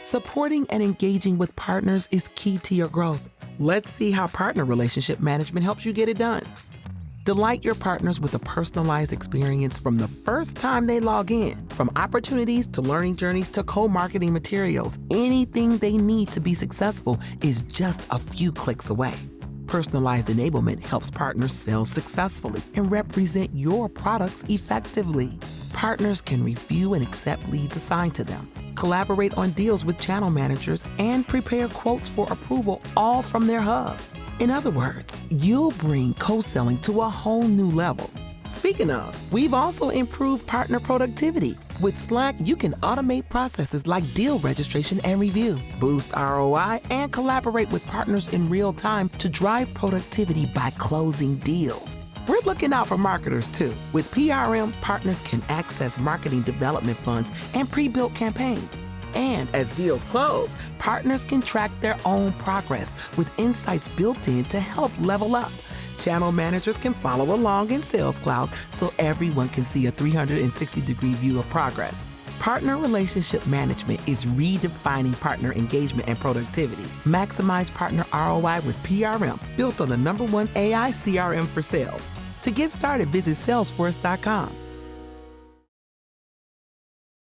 Supporting and engaging with partners is key to your growth. Let's see how partner relationship management helps you get it done. Delight your partners with a personalized experience from the first time they log in. From opportunities to learning journeys to co-marketing materials, anything they need to be successful is just a few clicks away. Personalized enablement helps partners sell successfully and represent your products effectively. Partners can review and accept leads assigned to them, collaborate on deals with channel managers, and prepare quotes for approval, all from their hub. In other words, you'll bring co-selling to a whole new level. Speaking of, we've also improved partner productivity. With Slack, you can automate processes like deal registration and review, boost ROI, and collaborate with partners in real time to drive productivity by closing deals. We're looking out for marketers too. With PRM, partners can access marketing development funds and pre-built campaigns. And as deals close, partners can track their own progress with insights built in to help level up. Channel managers can follow along in Sales Cloud so everyone can see a 360-degree view of progress. Partner relationship management is redefining partner engagement and productivity. Maximize partner ROI with PRM, built on the #1 AI CRM for sales. To get started, visit Salesforce.com.